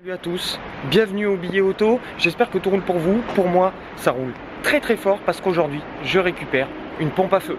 Salut à tous, bienvenue au Billet Auto, j'espère que tout roule pour vous. Pour moi, ça roule très très fort parce qu'aujourd'hui, je récupère une pompe à feu.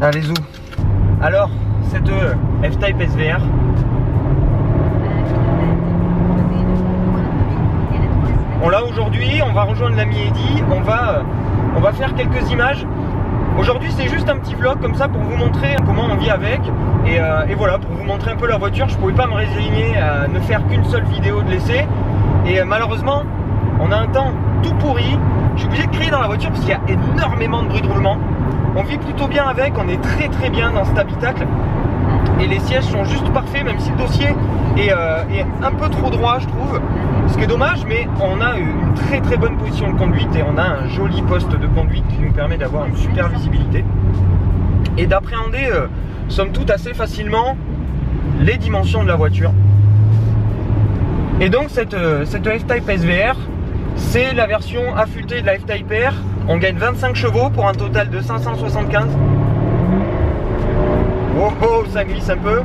Allez zou. Alors, cette F-Type SVR, on l'a aujourd'hui, on va rejoindre l'ami Eddy, on va faire quelques images. Aujourd'hui c'est juste un petit vlog comme ça pour vous montrer comment on vit avec et voilà, pour vous montrer un peu la voiture. Je pouvais pas me résigner à ne faire qu'une seule vidéo de l'essai et malheureusement on a un temps tout pourri. Je suis obligé de crier dans la voiture parce qu'il y a énormément de bruit de roulement. On vit plutôt bien avec, on est très très bien dans cet habitacle et les sièges sont juste parfaits, même si le dossier est un peu trop droit je trouve, ce qui est dommage, mais on a une très très bonne position de conduite et on a un joli poste de conduite qui nous permet d'avoir une super visibilité et d'appréhender somme toute assez facilement les dimensions de la voiture. Et donc cette F-Type SVR, c'est la version affûtée de la F-Type R. On gagne 25 chevaux pour un total de 575. Oh oh, ça glisse un peu.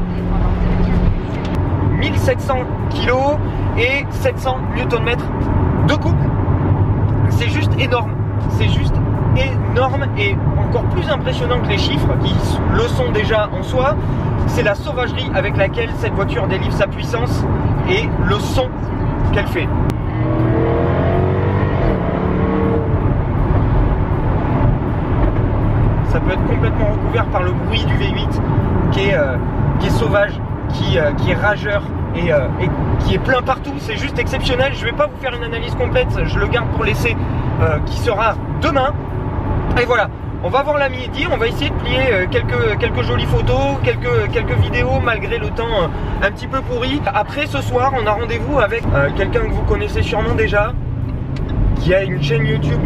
1700 kg et 700 Nm de couple. C'est juste énorme. C'est juste énorme et encore plus impressionnant que les chiffres qui le sont déjà en soi. C'est la sauvagerie avec laquelle cette voiture délivre sa puissance et le son qu'elle fait. Ça peut être complètement recouvert par le bruit du V8 qui est sauvage, qui est rageur et qui est plein partout. C'est juste exceptionnel. Je ne vais pas vous faire une analyse complète, je le garde pour l'essai qui sera demain. Et voilà, on va voir l'ami Eddy, on va essayer de plier quelques jolies photos, quelques vidéos malgré le temps un petit peu pourri. Après ce soir, on a rendez-vous avec quelqu'un que vous connaissez sûrement déjà, qui a une chaîne YouTube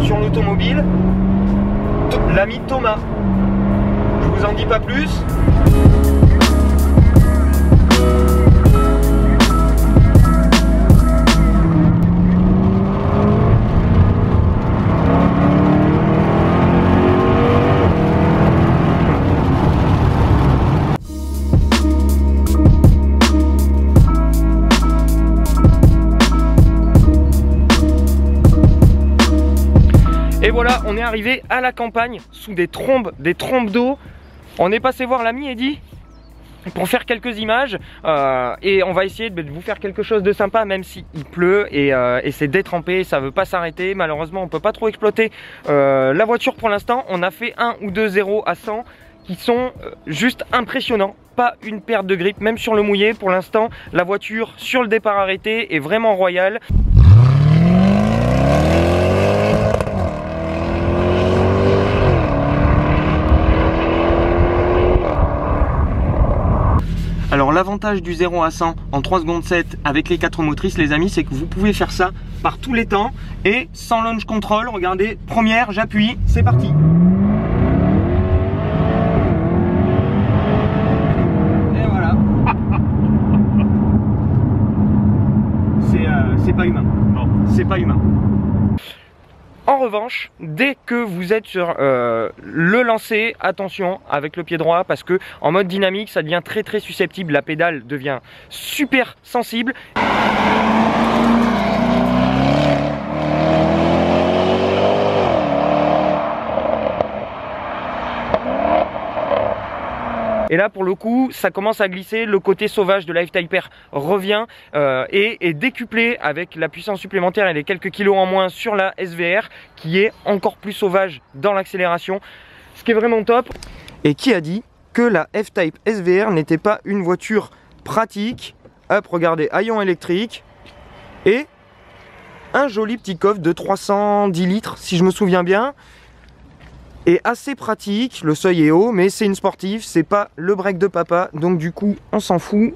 sur l'automobile. L'ami Thomas. Je vous en dis pas plus. Et voilà, on est arrivé à la campagne sous des trombes d'eau. On est passé voir l'ami Eddy pour faire quelques images et on va essayer de vous faire quelque chose de sympa, même s'il pleut et c'est détrempé, ça veut pas s'arrêter. Malheureusement, on peut pas trop exploiter la voiture pour l'instant. On a fait 1 ou 2 0 à 100 qui sont juste impressionnants. Pas une perte de grippe, même sur le mouillé. Pour l'instant, la voiture sur le départ arrêté est vraiment royale. Alors l'avantage du 0 à 100 en 3 secondes 7 avec les 4 motrices les amis, c'est que vous pouvez faire ça par tous les temps et sans launch control. Regardez, première, j'appuie, c'est parti. Et voilà. C'est pas humain. Non, c'est pas humain. En revanche, dès que vous êtes sur le lancer, attention avec le pied droit parce que en mode dynamique, ça devient très très susceptible. La pédale devient super sensible. Et là pour le coup ça commence à glisser, le côté sauvage de la F-Type R revient et est décuplé avec la puissance supplémentaire et les quelques kilos en moins sur la SVR qui est encore plus sauvage dans l'accélération, ce qui est vraiment top. Et qui a dit que la F-Type SVR n'était pas une voiture pratique, Hop, regardez, haillon électrique. Et un joli petit coffre de 310 litres, si je me souviens bien. Et assez pratique, le seuil est haut, mais c'est une sportive, c'est pas le break de papa, donc du coup, on s'en fout.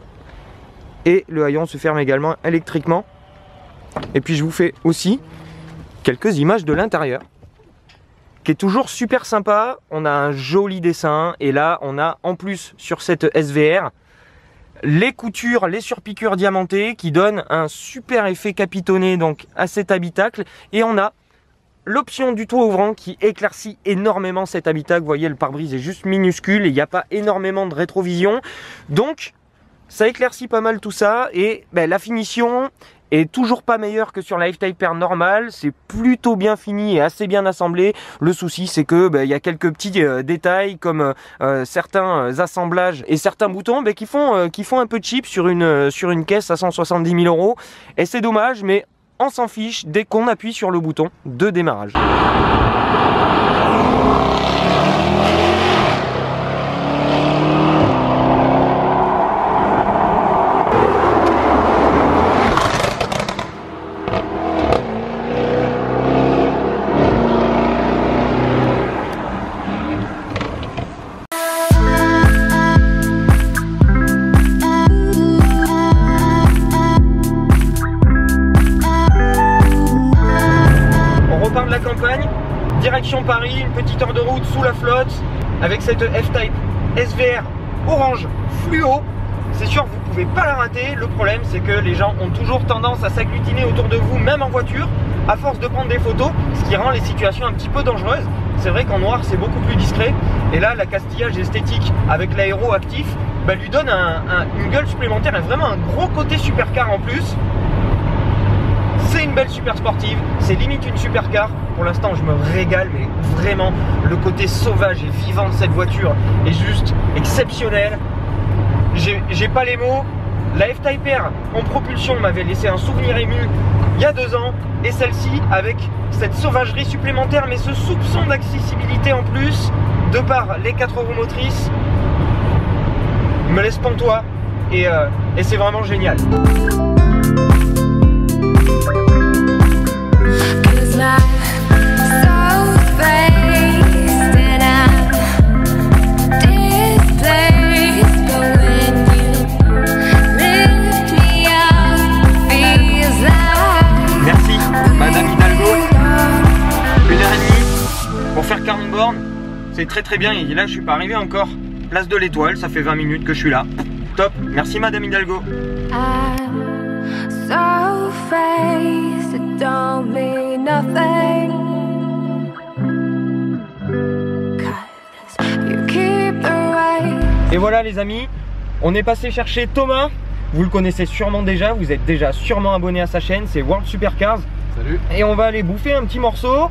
Et le haillon se ferme également électriquement. Et puis je vous fais aussi quelques images de l'intérieur, qui est toujours super sympa. On a un joli dessin, et là, on a en plus sur cette SVR, les coutures, les surpiqûres diamantées qui donnent un super effet capitonné donc à cet habitacle. Et on a l'option du toit ouvrant qui éclaircit énormément cet habitacle. Vous voyez, le pare-brise est juste minuscule et il n'y a pas énormément de rétrovision. Donc, ça éclaircit pas mal tout ça. Et ben, la finition est toujours pas meilleure que sur la F-Type R normale. C'est plutôt bien fini et assez bien assemblé. Le souci, c'est que il y a quelques petits détails comme certains assemblages et certains boutons qui font un peu cheap sur une caisse à 170 000 €. Et c'est dommage, mais on s'en fiche dès qu'on appuie sur le bouton de démarrage. Direction Paris, une petite heure de route sous la flotte avec cette F-Type SVR orange fluo. C'est sûr, vous ne pouvez pas la rater. Le problème, c'est que les gens ont toujours tendance à s'agglutiner autour de vous, même en voiture, à force de prendre des photos, ce qui rend les situations un petit peu dangereuses. C'est vrai qu'en noir, c'est beaucoup plus discret. Et là, l'accastillage esthétique avec l'aéro actif lui donne une gueule supplémentaire et vraiment un gros côté supercar en plus. C'est une belle super sportive, c'est limite une supercar. Pour l'instant, je me régale, mais vraiment, le côté sauvage et vivant de cette voiture est juste exceptionnel. J'ai pas les mots. La F-Type R en propulsion m'avait laissé un souvenir ému il y a 2 ans. Et celle-ci, avec cette sauvagerie supplémentaire, mais ce soupçon d'accessibilité en plus, de par les 4 roues motrices, me laisse pantois. Et c'est vraiment génial. Merci Madame Hidalgo. 1h30 pour faire 40 bornes, c'est très bien. Et là je suis pas arrivé encore. Place de l'Étoile, ça fait 20 minutes que je suis là. Top, merci Madame Hidalgo. Et voilà les amis, on est passé chercher Thomas. Vous le connaissez sûrement déjà, vous êtes déjà sûrement abonné à sa chaîne, c'est World Supercars. Salut. Et on va aller bouffer un petit morceau,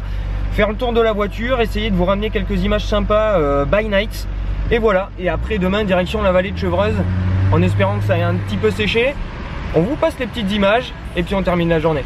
faire le tour de la voiture, essayer de vous ramener quelques images sympas by night. Et voilà, et après demain direction la vallée de Chevreuse, en espérant que ça ait un petit peu séché. On vous passe les petites images et puis on termine la journée.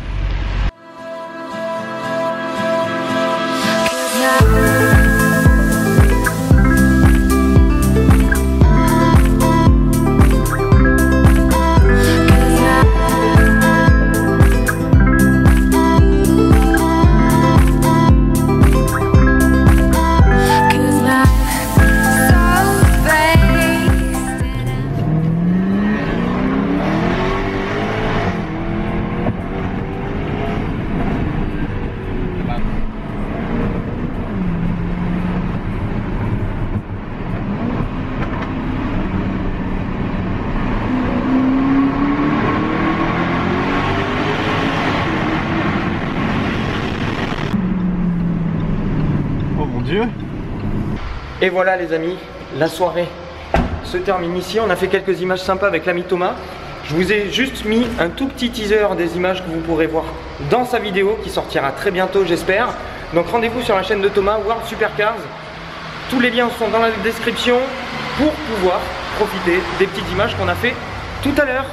Et voilà les amis, la soirée se termine ici. On a fait quelques images sympas avec l'ami Thomas. Je vous ai juste mis un tout petit teaser des images que vous pourrez voir dans sa vidéo qui sortira très bientôt j'espère. Donc rendez-vous sur la chaîne de Thomas, World Supercars. Tous les liens sont dans la description pour pouvoir profiter des petites images qu'on a fait tout à l'heure.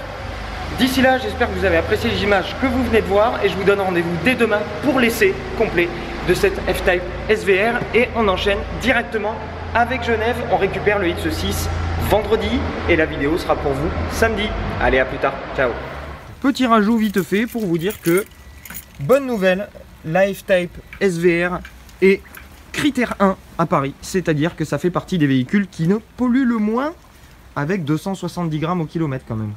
D'ici là, j'espère que vous avez apprécié les images que vous venez de voir et je vous donne rendez-vous dès demain pour l'essai complet de cette F-Type SVR et on enchaîne directement avec Genève. On récupère le X6 vendredi et la vidéo sera pour vous samedi. Allez, à plus tard, ciao. Petit rajout vite fait pour vous dire que, bonne nouvelle, la F-Type SVR est critère 1 à Paris, c'est-à-dire que ça fait partie des véhicules qui ne polluent le moins avec 270 grammes au kilomètre quand même.